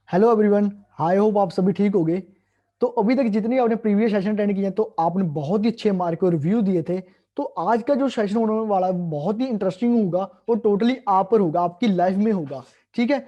Hello everyone. I hope आप सभी ठीक होंगे। तो अभी तक जितनी आपने प्रीवियस सेशन अटेंड किए हैं तो आपने बहुत ही अच्छे मार्क और रिव्यू दिए थे। तो आज का जो सेशन होने वाला है बहुत ही इंटरेस्टिंग होगा। वो टोटली आप पर होगा, आपकी लाइफ में होगा। ठीक है।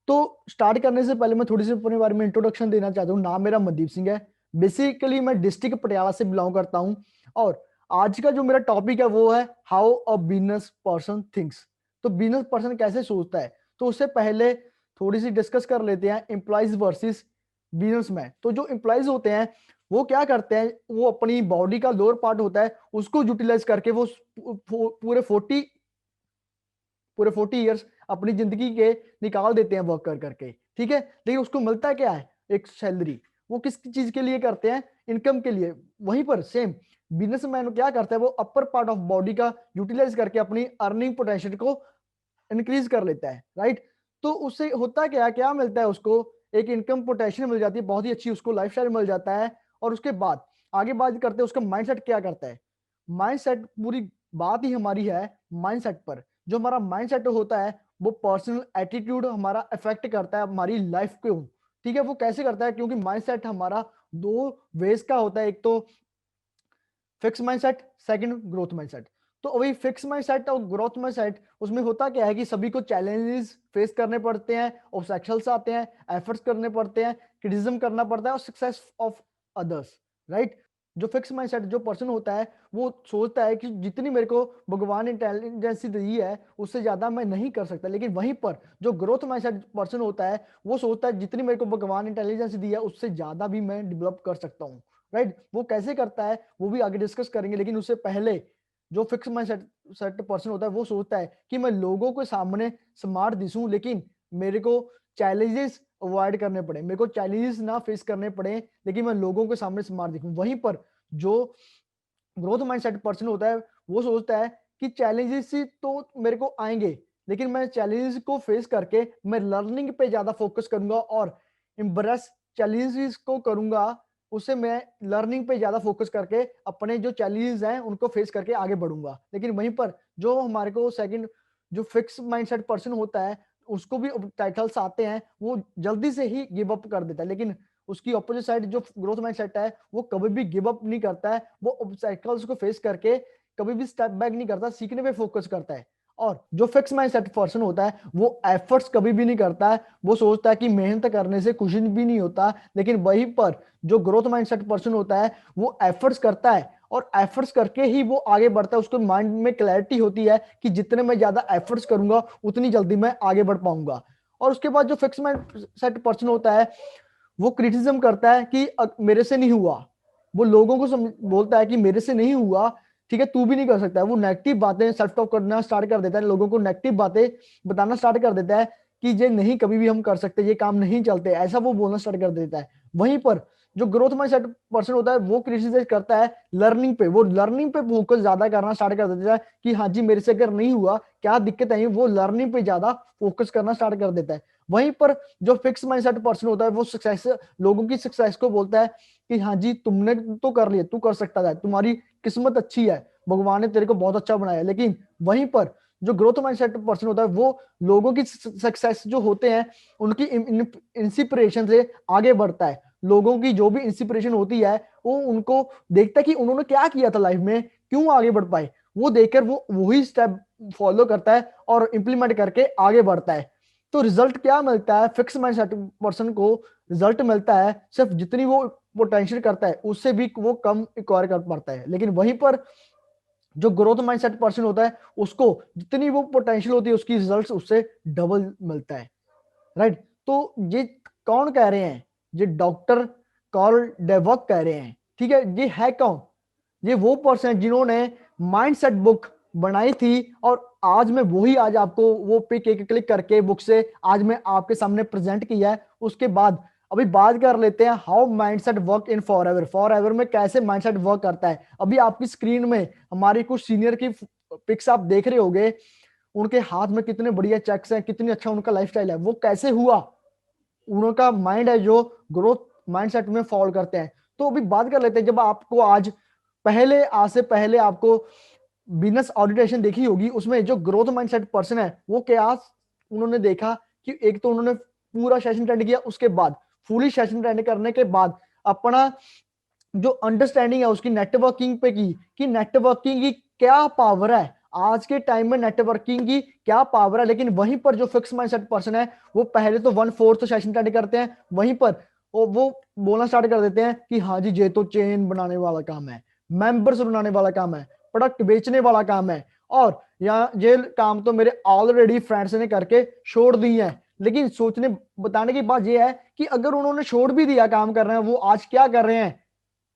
तो स्टार्ट करने से पहले मैं थोड़ी सी अपने बारे में इंट्रोडक्शन देना चाहता हूँ। नाम मेरा मनदीप सिंह है। बेसिकली मैं डिस्ट्रिक्ट पटियाला से बिलोंग करता हूँ। और आज का जो मेरा टॉपिक है वो है how a business person thinks. तो बिजनेस पर्सन कैसे सोचता है। तो उससे पहले थोड़ी सी डिस्कस कर लेते हैं एम्प्लॉइज वर्सेस बिजनेसमैन। तो जो एम्प्लॉइज होते हैं वो क्या करते हैं, वो अपनी बॉडी का लोअर पार्ट होता है उसको यूटिलाइज करके वो पूरे 40 ईयर्स अपनी जिंदगी के निकाल देते हैं वर्क कर करके। ठीक है। लेकिन उसको मिलता क्या है, एक सैलरी। वो किस चीज के लिए करते हैं, इनकम के लिए। वहीं पर सेम बिजनेसमैन क्या करता है, वो अपर पार्ट ऑफ बॉडी का यूटिलाइज करके अपनी अर्निंग पोटेंशियल को इंक्रीज कर लेता है। राइट। तो उससे होता क्या क्या मिलता है उसको, एक इनकम पोटेंशियल मिल जाती है, बहुत ही अच्छी उसको लाइफस्टाइल मिल जाता है। और उसके बाद आगे बात करते हैं उसका माइंडसेट क्या करता है। माइंडसेट पूरी बात ही हमारी है माइंडसेट पर। जो हमारा माइंडसेट होता है वो पर्सनल एटीट्यूड हमारा अफेक्ट करता है हमारी लाइफ को। ठीक है। वो कैसे करता है, क्योंकि माइंडसेट हमारा दो वेज का होता है। एक तो fix mindset, second growth mindset. तो अभी फिक्स माइंडसेट और ग्रोथ माइंडसेट उसमें होता क्या है कि सभी को चैलेंजेस फेस करने पड़ते हैं, ऑब्स्टैकल्स आते हैं, एफर्ट्स करने पड़ते हैं, क्रिटिसिज्म करना पड़ता है और सक्सेस ऑफ अदर्स। राइट। जो फिक्स माइंडसेट जो पर्सन होता है वो सोचता है कि जितनी मेरे को भगवान इंटेलिजेंसी दी है उससे ज्यादा मैं नहीं कर सकता। लेकिन वहीं पर जो ग्रोथ माइंडसेट पर्सन होता है वो सोचता है जितनी मेरे को भगवान इंटेलिजेंस दी है उससे ज्यादा भी मैं डेवलप कर सकता हूँ। राइट। वो कैसे करता है वो भी आगे डिस्कस करेंगे। लेकिन उससे पहले जो फिक्स माइंड सेट पर्सन होता है वो सोचता है कि मैं लोगों के सामने स्मार्ट दिसूं, लेकिन मेरे को चैलेंजेस अवॉइड करने पड़े, मेरे को चैलेंजेस ना फेस करने पड़े, लेकिन मैं लोगों के सामने स्मार्ट दिखूं। वहीं पर जो ग्रोथ माइंडसेट पर्सन होता है वो सोचता है कि चैलेंजेस तो मेरे को आएंगे, लेकिन मैं चैलेंजेस को फेस करके मैं लर्निंग पे ज्यादा फोकस करूंगा और एम्ब्रेस चैलेंजेस को करूंगा। उससे मैं लर्निंग पे ज्यादा फोकस करके अपने जो चैलेंजेस हैं उनको फेस करके आगे बढ़ूंगा। लेकिन वहीं पर जो हमारे को सेकंड जो फिक्स माइंडसेट पर्सन होता है उसको भी टाइटल्स आते हैं, वो जल्दी से ही गिव अप कर देता है। लेकिन उसकी ऑपोजिट साइड जो ग्रोथ माइंडसेट है वो कभी भी गिव अप नहीं करता है। वो ऑब्स्टैकल्स को फेस करके कभी भी स्टेप बैक नहीं करता, सीखने पे फोकस करता है। और जो फिक्स माइंडसेट पर्सन होता है वो एफर्ट्स कभी भी नहीं करता है। वो सोचता है कि मेहनत करने से कुछ भी नहीं होता। लेकिन वहीं पर जो ग्रोथ माइंडसेट पर्सन होता है वो एफर्ट्स करता है और एफर्ट्स करके ही वो आगे बढ़ता है। उसको माइंड में क्लैरिटी होती है कि जितने मैं ज्यादा एफर्ट्स करूंगा उतनी जल्दी मैं आगे बढ़ पाऊंगा। और उसके बाद जो फिक्स माइंडसेट पर्सन होता है वो क्रिटिसिज्म करता है कि मेरे से नहीं हुआ। वो लोगों को बोलता है कि मेरे से नहीं हुआ, ठीक है, तू भी नहीं कर सकता है। वो नेगेटिव बातें सेल्फ टॉक करना स्टार्ट कर देता है, लोगों को नेगेटिव बातें बताना स्टार्ट कर देता है कि ये नहीं, कभी भी हम कर सकते, ये काम नहीं चलते, ऐसा वो बोलना स्टार्ट कर देता है। वहीं पर जो ग्रोथ माइंडसेट पर्सन होता है वो क्रिटिसाइज करता है लर्निंग पे। वो लर्निंग पे फोकस ज्यादा करना स्टार्ट कर देता है कि हाँ जी मेरे से अगर नहीं हुआ क्या दिक्कत है, वो लर्निंग पे ज्यादा फोकस करना स्टार्ट कर देता है। वहीं पर जो फिक्स माइंडसेट पर्सन होता है वो सक्सेस, लोगों की सक्सेस को बोलता है कि हाँ जी तुमने तो कर लिया, तू कर सकता है, तुम्हारी किस्मत अच्छी है, भगवान ने तेरे को बहुत अच्छा बनाया। लेकिन वहीं पर जो ग्रोथ माइंडसेट पर्सन होता है वो लोगों की सक्सेस जो होते हैं उनकी इंस्पिरेशन से आगे बढ़ता है। लोगों की जो भी इंस्पिरेशन होती है वो उनको देखता है कि उन्होंने क्या किया था लाइफ में, क्यों आगे बढ़ पाए, वो देखकर वो वही स्टेप फॉलो करता है और इंप्लीमेंट करके आगे बढ़ता है। तो रिजल्ट क्या मिलता है फिक्स माइंडसेट पर्सन को, रिजल्ट मिलता है सिर्फ जितनी वो पोटेंशियल करता है उससे भी वो कम एक्वायर कर पाता है। लेकिन वहीं पर जो ग्रोथ माइंडसेट पर्सन होता है उसको जितनी वो पोटेंशियल होती है उसकी रिजल्ट उससे डबल मिलता है। राइट। तो ये कौन कह रहे हैं, ये डॉक्टर कार्ल डेवक कह रहे हैं। ठीक है। ये है कौन, ये वो पर्सन जिन्होंने माइंडसेट बुक बनाई थी। और आज मैं वही आज आपको वो पिक एक क्लिक करके बुक से आज मैं आपके सामने प्रेजेंट किया है। उसके बाद अभी बात कर लेते हैं how mindset work in forever. Forever में कैसे माइंडसेट वर्क करता है। अभी आपकी स्क्रीन में हमारी कुछ सीनियर की पिक्स आप देख रहे होंगे, उनके हाथ में कितने बढ़िया चेक्स हैं, कितनी अच्छा उनका लाइफस्टाइल है। वो कैसे हुआ, उनका माइंड है जो ग्रोथ माइंडसेट में फॉलो करते हैं। तो अभी बात कर लेते हैं, जब आपको आज पहले आज से पहले आपको बिजनेस ऑडिटेशन देखी होगी, उसमें जो ग्रोथ माइंडसेट पर्सन है वो क्या उन्होंने देखा कि एक तो उन्होंने पूरा सेशन अटेंड किया, उसके बाद फुली सेशन अटेंड करने के बाद अपना जो अंडरस्टैंडिंग है उसकी नेटवर्किंग पे की, कि नेटवर्किंग की क्या पावर है, आज के टाइम में नेटवर्किंग की क्या पावर है। लेकिन वहीं पर जो फिक्स माइंडसेट पर्सन है वो पहले तो 1/4 सेशन अटेंड करते हैं, वहीं पर वो बोलना स्टार्ट कर देते हैं कि हाँ जी ये तो चेन बनाने वाला काम है, मेंबर्स बनाने वाला काम है, प्रोडक्ट बेचने वाला काम है, और यहाँ ये काम तो मेरे ऑलरेडी फ्रेंड्स ने करके छोड़ दिए हैं। लेकिन सोचने बताने की बात यह है कि अगर उन्होंने छोड़ भी दिया काम कर रहे हैं, वो आज क्या कर रहे हैं।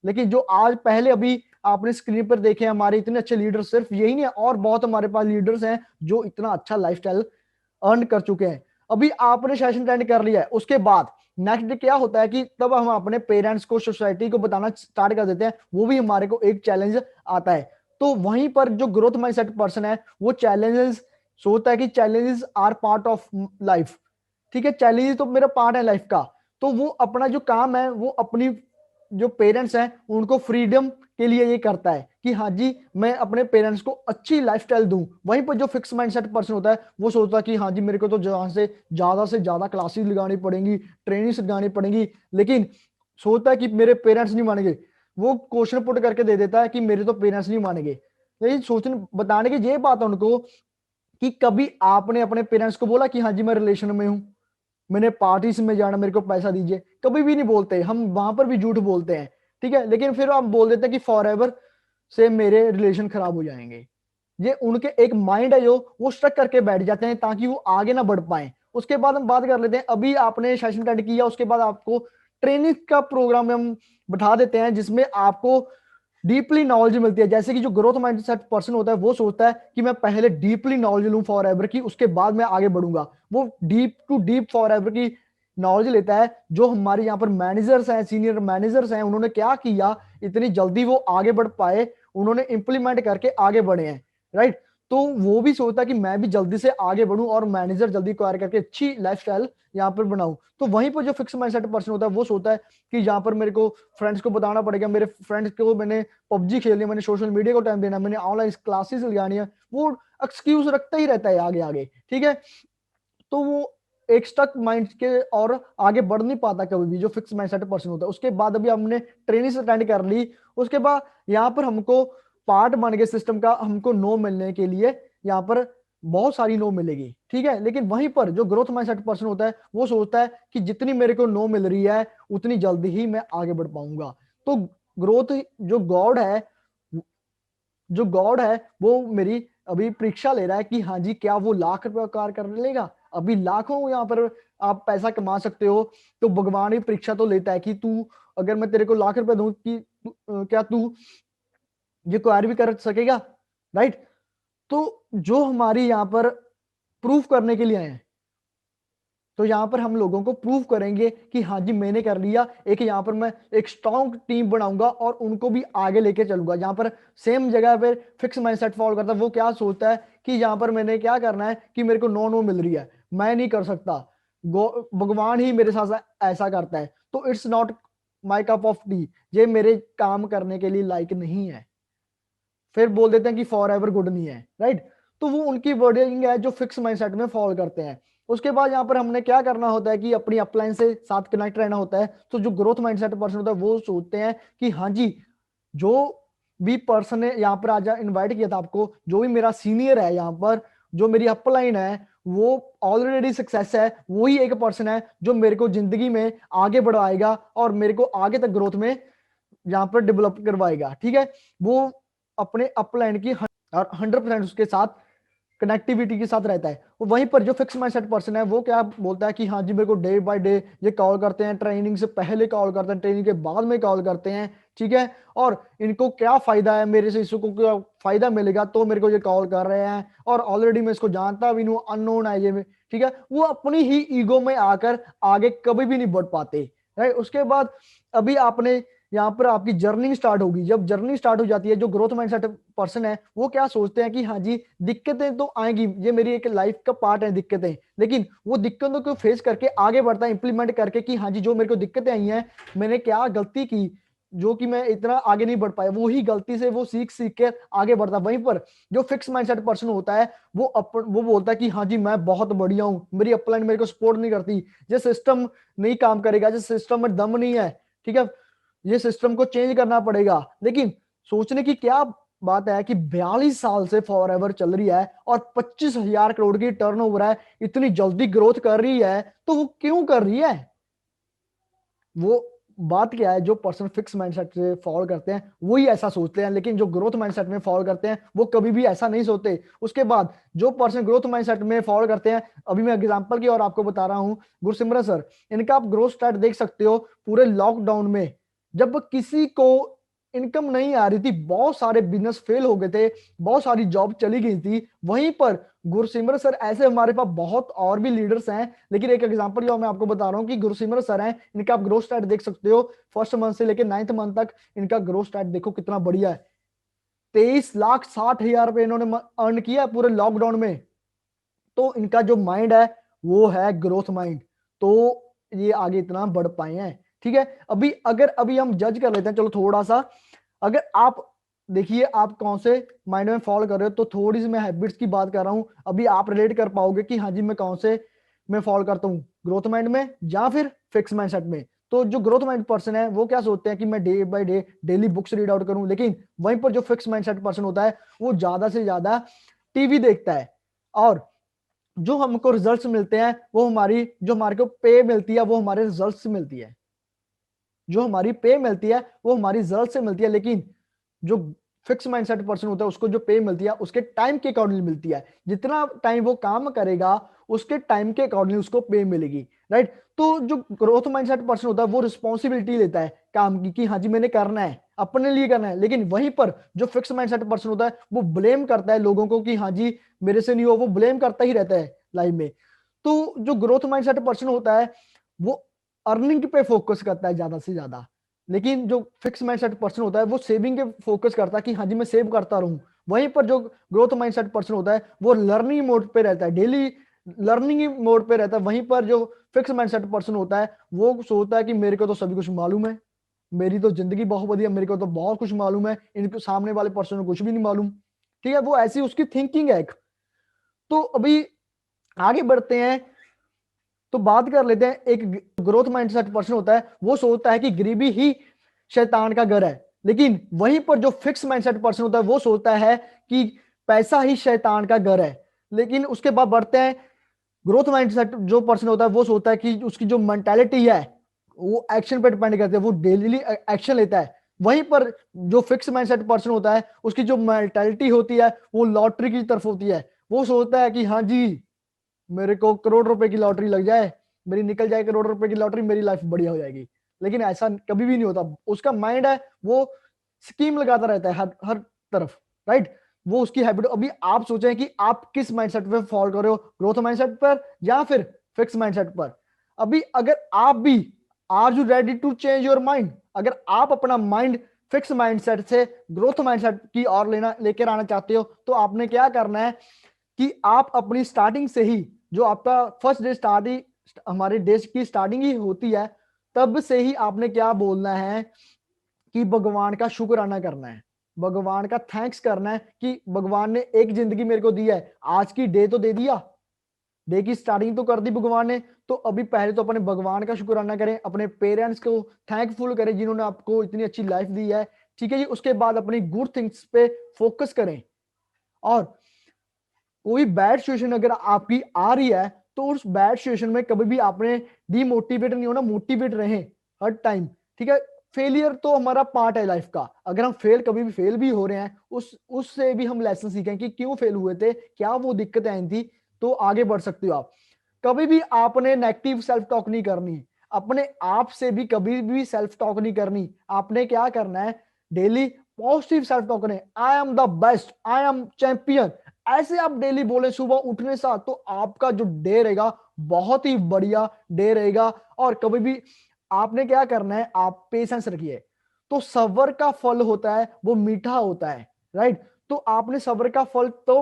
लेकिन जो आज पहले अभी आपने स्क्रीन पर देखे हमारे इतने अच्छे लीडर, सिर्फ यही नहीं है, और बहुत हमारे पास लीडर्स हैं जो इतना अच्छा लाइफस्टाइल अर्न कर चुके हैं। अभी आपने सेशन अटेंड कर लिया है, उसके बाद नेक्स्ट डे क्या होता है कि तब हम अपने पेरेंट्स को, सोसाइटी को बताना स्टार्ट कर देते हैं, वो भी हमारे को एक चैलेंज आता है। तो वहीं पर जो ग्रोथ माइंडसेट पर्सन है वो चैलेंजेस सोचता है कि challenges are part of life, ठीक है, चैलेंज तो मेरा पार्ट है लाइफ का। तो वो अपना जो काम है वो अपनी जो पेरेंट्स हैं उनको फ्रीडम के लिए ये करता है कि हाँ जी मैं अपने पेरेंट्स को अच्छी लाइफस्टाइल दूं। वहीं पर जो फिक्स माइंडसेट पर्सन होता है वो सोचता है कि हाँ जी मेरे को तो जहां से ज्यादा क्लासेस लगानी पड़ेंगी, ट्रेनिंग लगानी पड़ेंगी, लेकिन सोचता है कि मेरे पेरेंट्स नहीं मानेंगे। वो क्वेश्चन पुट करके दे देता है कि मेरे तो पेरेंट्स नहीं मानेंगे। लेकिन सोचने बताने की ये बात है उनको कि कभी आपने अपने पेरेंट्स को बोला कि हाँ जी मैं रिलेशन में हूं, मैंने पार्टीज में जाना, मेरे को पैसा दीजिए, कभी भी नहीं बोलते। हम वहां पर भी झूठ बोलते हैं, ठीक है, लेकिन फिर हम बोल देते हैं कि फॉर एवर से मेरे रिलेशन खराब हो जाएंगे। ये उनके एक माइंड है जो वो स्टक करके बैठ जाते हैं ताकि वो आगे ना बढ़ पाए। उसके बाद हम बात कर लेते हैं, अभी आपने सेशन अटेंड किया, उसके बाद आपको ट्रेनिंग का प्रोग्राम में हम बैठा देते हैं जिसमें आपको डीपली नॉलेज मिलती है। जैसे कि जो ग्रोथ माइंडसेट पर्सन होता है वो सोचता है कि मैं पहले डीपली नॉलेज लूं फॉर एवर की, उसके बाद मैं आगे बढ़ूंगा। वो deep to deep forever की नॉलेज लेता है। जो हमारे यहाँ पर मैनेजर्स हैं, सीनियर मैनेजर्स हैं, उन्होंने क्या किया, इतनी जल्दी वो आगे बढ़ पाए, उन्होंने इंप्लीमेंट करके आगे बढ़े हैं, राइट। तो वो भी सोचता है कि मैं भी जल्दी से आगे बढ़ूं और मैनेजर जल्दी एक्वायर करके अच्छी लाइफस्टाइल यहाँ पर बनाऊं। तो वहीं पर जो फिक्स माइंडसेट पर्सन होता है वो सोचता है कि यहाँ पर मेरे को फ्रेंड्स को बताना पड़ेगा, मेरे फ्रेंड्स को मैंने पबजी खेलनी है, मैंने सोशल मीडिया को टाइम देना, मैंने ऑनलाइन क्लासेस लगानी है, वो एक्सक्यूज रखता ही रहता है आगे आगे, ठीक है। तो वो एक स्टक माइंड के और आगे बढ़ नहीं पाता कभी भी, जो फिक्स माइंडसेट पर्सन होता है। उसके बाद अभी हमने ट्रेनिंग अटेंड कर ली, उसके बाद यहाँ पर हमको पार्ट बन गए सिस्टम का, हमको नो मिलने के लिए यहाँ पर बहुत सारी नो मिलेगी, ठीक है। लेकिन वहीं पर जो ग्रोथ माइंडसेट पर्सन होता है वो सोचता है कि जितनी मेरे को नो मिल रही है उतनी जल्दी ही मैं आगे बढ़ पाऊंगा। तो ग्रोथ जो गॉड है वो मेरी अभी परीक्षा ले रहा है कि हाँ जी क्या वो लाख रुपए कार कर लेगा। अभी लाखों यहाँ पर आप पैसा कमा सकते हो, तो भगवान ही परीक्षा तो लेता है कि तू, अगर मैं तेरे को लाख रुपए दूं कि क्या तू ये क्वायर भी कर सकेगा, राइट। तो जो हमारी यहाँ पर प्रूफ करने के लिए आए हैं, तो यहाँ पर हम लोगों को प्रूव करेंगे कि हाँ जी मैंने कर लिया। एक यहाँ पर मैं एक स्ट्रॉन्ग टीम बनाऊंगा और उनको भी आगे लेके चलूंगा। यहाँ पर सेम जगह पे फिक्स माइंडसेट फॉलो करता है, वो क्या सोचता है कि यहाँ पर मैंने क्या करना है कि मेरे को नो नो मिल रही है, मैं नहीं कर सकता, भगवान ही मेरे साथ ऐसा करता है, तो it's not my cup of T, ये मेरे काम करने के लिए लायक नहीं है। फिर बोल देते हैं कि फॉर एवर गुड नहीं है, राइट। तो वो उनकी वर्डिंग है जो फिक्स माइंडसेट में फॉलो करते हैं। उसके बाद यहाँ पर हमने क्या करना होता है कि अपनी अपलाइन से साथ कनेक्ट रहना होता है। तो जो ग्रोथ माइंडसेट पर्सन होता है वो सोचते हैं कि हाँ जी जो भी पर्सन ने यहाँ पर आज इन्वाइट किया था आपको, जो भी मेरा सीनियर है यहाँ पर, जो मेरी अपलाइन है, वो ऑलरेडी सक्सेस है, वही एक पर्सन है जो मेरे को जिंदगी में आगे बढ़ाएगा और मेरे को आगे तक ग्रोथ में यहाँ पर डेवलप करवाएगा, ठीक है। वो अपने अपलाइन की 100% उसके साथ कनेक्टिविटी के साथ रहता है। वहीं पर जो फिक्स माइंडसेट पर्सन है वो क्या बोलता है कि हाँ जी मेरे को डे बाय डे ये कॉल करते हैं, ट्रेनिंग से पहले कॉल करते हैं, ट्रेनिंग के बाद में कॉल करते हैं, ठीक है। और इनको क्या फायदा है, मेरे से इसको क्या फायदा मिलेगा तो मेरे को ये कॉल कर रहे हैं, और ऑलरेडी मैं इसको जानता भी नहीं, अननोन है ये, ठीक है। वो अपनी ही ईगो में आकर आगे कभी भी नहीं बढ़ पाते, राइट। उसके बाद अभी आपने यहाँ पर आपकी जर्नी स्टार्ट होगी। जब जर्नी स्टार्ट हो जाती है, जो ग्रोथ माइंडसेट पर्सन है वो क्या सोचते हैं कि हाँ जी दिक्कतें तो आएंगी, ये मेरी एक लाइफ का पार्ट है दिक्कतें, लेकिन वो दिक्कतों को फेस करके आगे बढ़ता है, इंप्लीमेंट करके कि हाँ जी जो मेरे को दिक्कतें आई हैं, मैंने क्या गलती की, जो कि मैं इतना आगे नहीं बढ़ पाया, वो ही गलती से वो सीख सीख के आगे बढ़ता। वहीं पर जो फिक्स माइंडसेट पर्सन होता है वो बोलता है कि हाँ जी मैं बहुत बढ़िया हूँ, मेरी अपलाइन मेरे को सपोर्ट नहीं करती, ये सिस्टम नहीं काम करेगा, जिस सिस्टम में दम नहीं है, ठीक है, ये सिस्टम को चेंज करना पड़ेगा। लेकिन सोचने की क्या बात है कि 42 साल से फॉरएवर चल रही है और 25,000 करोड़ की टर्नओवर है, इतनी जल्दी ग्रोथ कर रही है, तो वो क्यों कर रही है? वो बात क्या है, जो पर्सन फिक्स माइंडसेट से फॉलो करते हैं वही ऐसा सोचते हैं, लेकिन जो ग्रोथ माइंडसेट में फॉलो करते हैं वो कभी भी ऐसा नहीं सोचते। उसके बाद जो पर्सन ग्रोथ माइंडसेट में फॉलो करते हैं, अभी मैं एग्जांपल की और आपको बता रहा हूं, गुरसिमरन सर, इनका आप ग्रोथ स्टार्ट देख सकते हो पूरे लॉकडाउन में, जब किसी को इनकम नहीं आ रही थी, बहुत सारे बिजनेस फेल हो गए थे, बहुत सारी जॉब चली गई थी, वहीं पर गुरसिमरन सर, ऐसे हमारे पास बहुत और भी लीडर्स हैं, लेकिन एक एग्जांपल जो मैं आपको बता रहा हूं कि गुरसिमरन सर हैं, इनका आप ग्रोथ स्टार्ट देख सकते हो, फर्स्ट मंथ से लेकर 9th मंथ तक इनका ग्रोथ स्टार्ट देखो कितना बढ़िया है। 23,60,000 रुपए इन्होंने अर्न किया पूरे लॉकडाउन में। तो इनका जो माइंड है वो है ग्रोथ माइंड, तो ये आगे इतना बढ़ पाए हैं। ठीक है, अभी हम जज कर लेते हैं, चलो थोड़ा सा, अगर आप देखिए आप कौन से माइंड में फॉलो कर रहे हो, तो थोड़ी सी मैं हैबिट्स की बात कर रहा हूं, अभी आप रिलेट कर पाओगे कि हाँ जी मैं कौन से मैं फॉलो करता हूँ, ग्रोथ माइंड में या फिर फिक्स माइंडसेट में। तो जो ग्रोथ माइंड पर्सन है वो क्या सोचते हैं कि मैं day by day daily books read out करूं, लेकिन वहीं पर जो फिक्स माइंडसेट पर्सन होता है वो ज्यादा से ज्यादा टीवी देखता है, और जो हमको रिजल्ट्स मिलते हैं वो जो हमारे को पे मिलती है वो हमारे रिजल्ट से मिलती है, जो हमारी पे मिलती है वो हमारी रिजल्ट से मिलती है, लेकिन जो फिक्स माइंडसेट पर्सन होता है उसको जो पे मिलती है उसके टाइम के अकॉर्डिंग मिलती है, जितना टाइम वो काम करेगा उसके टाइम के अकॉर्डिंग उसको पे मिलेगी, राइट। तो जो ग्रोथ माइंडसेट पर्सन होता है वो रिस्पॉन्सिबिलिटी लेता है काम की कि हाँ जी मैंने करना है, अपने लिए करना है, लेकिन वहीं पर जो फिक्स माइंडसेट पर्सन होता है वो ब्लेम करता है लोगों को कि हाँ जी मेरे से नहीं हो, वो ब्लेम करता ही रहता है लाइफ में। तो जो ग्रोथ माइंडसेट पर्सन होता है वो अर्निंग पे फोकस करता है ज्यादा से ज्यादा, लेकिन जो फिक्स माइंडसेट पर्सन होता है वो सेविंग के फोकस करता है कि हाँ जी मैं सेव करता रहूं। वहीं पर जो ग्रोथ माइंडसेट पर्सन होता है वो लर्निंग मोड पे रहता है, डेली लर्निंग मोड पे रहता है। वहीं पर जो फिक्स माइंडसेट पर्सन होता है वो सोचता है कि मेरे को तो सभी कुछ मालूम है, मेरी तो जिंदगी बहुत बढ़िया, मेरे को तो बहुत कुछ मालूम है, इनको सामने वाले पर्सन को कुछ भी नहीं मालूम। ठीक है, वो ऐसी उसकी थिंकिंग है एक। तो अभी आगे बढ़ते हैं, तो बात कर लेते हैं, एक ग्रोथ माइंडसेट पर्सन होता है वो सोचता है कि गरीबी ही शैतान का घर है, लेकिन वहीं पर जो फिक्स माइंडसेट पर्सन होता है वो सोचता है कि पैसा ही शैतान का घर है। लेकिन उसके बाद बढ़ते हैं, ग्रोथ माइंडसेट जो पर्सन होता है वो सोचता है कि उसकी जो मेंटालिटी है वो एक्शन पे डिपेंड करती है, वो डेली एक्शन लेता है। वहीं पर जो फिक्स माइंडसेट पर्सन होता है उसकी जो मेंटालिटी होती है वो लॉटरी की तरफ होती है, वो सोचता है कि हाँ जी मेरे को करोड़ रुपए की लॉटरी लग जाए, मेरी निकल जाए करोड़ रुपए की लॉटरी, मेरी लाइफ बढ़िया हो जाएगी। लेकिन ऐसा कभी भी नहीं होता, उसका माइंड है वो स्कीम लगाता रहता है हर हर तरफ, राइट। वो उसकी हैबिट। अभी आप सोचें कि आप किस माइंडसेट पे फॉलो कर रहे हो, ग्रोथ माइंडसेट पर या फिर फिक्स माइंडसेट पर। अभी अगर आप भी are you ready to change your mind, अगर आप अपना माइंड फिक्स माइंडसेट से ग्रोथ माइंडसेट की ओर लेकर आना चाहते हो, तो आपने क्या करना है कि आप अपनी स्टार्टिंग से ही, जो आपका फर्स्ट डे स्टार्टिंग, हमारे देश की स्टार्टिंग ही होती है, तब से ही आपने क्या बोलना है कि भगवान का शुक्राना करना है, भगवान का थैंक्स करना है कि भगवान ने एक जिंदगी मेरे को दी है, आज की डे तो दे दिया, डे की स्टार्टिंग तो कर दी भगवान ने। तो अभी पहले तो अपने भगवान का शुक्राना करें, अपने पेरेंट्स को थैंकफुल करें जिन्होंने आपको इतनी अच्छी लाइफ दी है, ठीक है जी। उसके बाद अपनी गुड थिंग्स पे फोकस करें, और कोई बैड सिचुएशन अगर आपकी आ रही है तो उस बैड सिचुएशन में कभी भी आपने डीमोटिवेट नहीं होना, मोटिवेट रहे हर टाइम, ठीक है। फेलियर तो हमारा पार्ट है लाइफ का, अगर हम कभी भी फेल भी हो रहे हैं, उससे भी हम लेसन सीखें कि क्यों फेल हुए थे, क्या वो दिक्कतें आई थी, तो आगे बढ़ सकते हो आप। कभी भी आपने नेगेटिव सेल्फ टॉक नहीं करनी, अपने आप से भी कभी भी सेल्फ टॉक नहीं करनी। आपने क्या करना है, डेली पॉजिटिव सेल्फ टॉक करें, I am the best, I am champion, ऐसे आप डेली बोले सुबह उठने से, तो आपका जो डे रहेगा बहुत ही बढ़िया डे रहेगा। और कभी भी आपने क्या करना है, आप पेशेंस रखिए, तो सब्र का फल होता है वो मीठा होता है, राइट। तो आपने सब्र का फल तो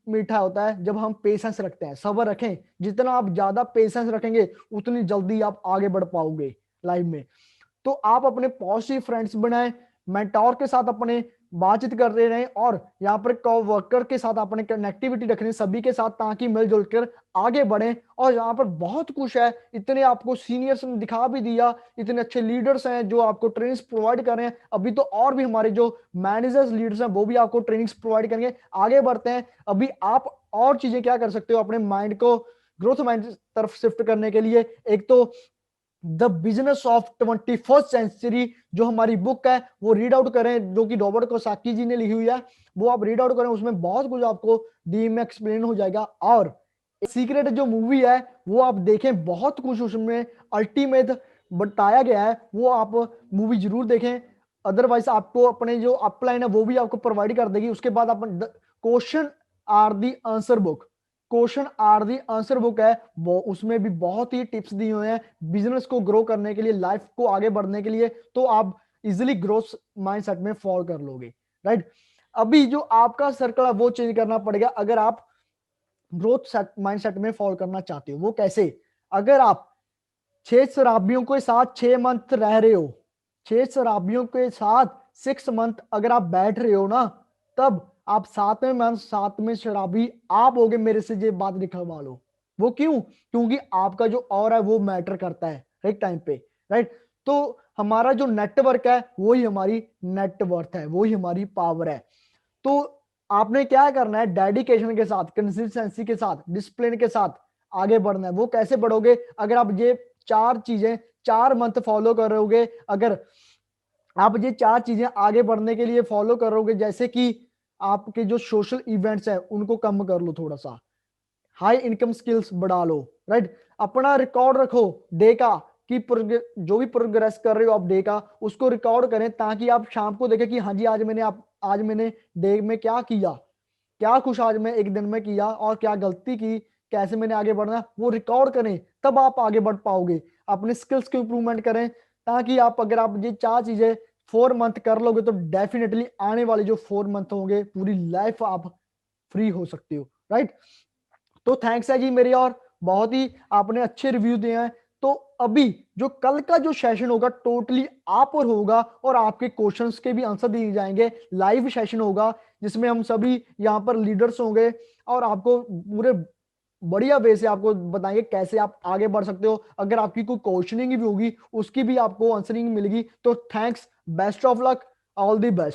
मीठा होता है जब हम पेशेंस रखते हैं, सब्र रखें, जितना आप ज्यादा पेशेंस रखेंगे उतनी जल्दी आप आगे बढ़ पाओगे लाइफ में। तो आप अपने पॉजिटिव फ्रेंड्स बनाएं, मेंटोर के साथ अपने बातचीत करते रहें और यहाँ पर कोवर्कर के साथ अपने कनेक्टिविटी रखने सभी के साथ, ताकि मिलजुल कर आगे बढ़ें। और यहाँ पर बहुत कुछ है, इतने आपको सीनियर्स ने दिखा भी दिया, इतने अच्छे लीडर्स हैं जो आपको ट्रेनिंग्स प्रोवाइड कर रहे हैं। अभी तो और भी हमारे जो मैनेजर्स लीडर्स हैं वो भी आपको ट्रेनिंग्स प्रोवाइड करेंगे। आगे बढ़ते हैं। अभी आप और चीजें क्या कर सकते हो अपने माइंड को ग्रोथ माइंड तरफ शिफ्ट करने के लिए? एक तो the business of 21st century जो हमारी बुक है वो रीड आउट करें, जो कि रॉबर्ट कोसाकी जी ने लिखी हुई है, वो आप रीड आउट करें। उसमें बहुत कुछ आपको डीप में एक्सप्लेन हो जाएगा। और सीक्रेट जो मूवी है वो आप देखें, बहुत कुछ उसमें अल्टीमेट बताया गया है, वो आप मूवी जरूर देखें। अदरवाइज आपको अपने जो अपलाइन है वो भी आपको प्रोवाइड कर देगी। उसके बाद आप question are the answer book, question are the answer book है वो, उसमें भी बहुत ही टिप्स दिए हुए हैं बिजनेस को ग्रो करने के लिए, लाइफ को आगे बढ़ने के लिए। तो आप इजिली ग्रोथ माइंडसेट में फॉल कर लोगे, राइट। अभी जो आपका सर्कल है वो चेंज करना पड़ेगा अगर आप ग्रोथ माइंडसेट में फॉल करना चाहते हो। वो कैसे? अगर आप 6 शराबियों के साथ 6 मंथ रह रहे हो, 6 शराबियों के साथ 6 मंथ अगर आप बैठ रहे हो ना, तब आप 7वें मंथ 7वें शराबी आप होगे, मेरे से ये बात निकलवा लो। वो क्यों? क्योंकि आपका जो और है वो मैटर करता है राइट टाइम पे, राइट। तो हमारा जो नेटवर्क है वही हमारी नेटवर्थ है, वही हमारी पावर है। तो आपने क्या करना है? डेडिकेशन के साथ, कंसिस्टेंसी के साथ, डिसिप्लिन के साथ आगे बढ़ना है। वो कैसे बढ़ोगे? अगर आप ये 4 चीजें 4 मंथ फॉलो करोगे, अगर आप ये 4 चीजें आगे बढ़ने के लिए फॉलो करोगे, जैसे कि आपके जो सोशल इवेंट्स हैं उनको कम कर लो, थोड़ा सा हाई इनकम स्किल्स बढ़ा लो, राइट। अपना रिकॉर्ड रखो डे का, कि जो भी प्रोग्रेस कर रहे हो आप डे का, उसको रिकॉर्ड करें, ताकि आप शाम को देखें कि हाँ जी आज मैंने डे में क्या किया, क्या कुछ आज मैं एक दिन में किया और क्या गलती की, कैसे मैंने आगे बढ़ना, वो रिकॉर्ड करें। तब आप आगे बढ़ पाओगे। अपने स्किल्स को इंप्रूवमेंट करें, ताकि आप अगर आप ये 4 चीजें 4 मंथ कर लोगे तो डेफिनेटली आने वाले जो 4 मंथ होंगे पूरी लाइफ आप फ्री हो सकते हो, राइट। तो थैंक्स है जी मेरी, और बहुत ही आपने अच्छे रिव्यू दिए हैं। तो अभी जो कल का जो सेशन होगा टोटली आप पर होगा, और आपके क्वेश्चंस के भी आंसर दिए जाएंगे। लाइव सेशन होगा जिसमें हम सभी यहाँ पर लीडर्स होंगे और आपको पूरे बढ़िया वे से आपको बताएंगे कैसे आप आगे बढ़ सकते हो। अगर आपकी कोई क्वेश्चनिंग भी होगी उसकी भी आपको आंसरिंग मिलेगी। तो thanks, best of luck, all the best.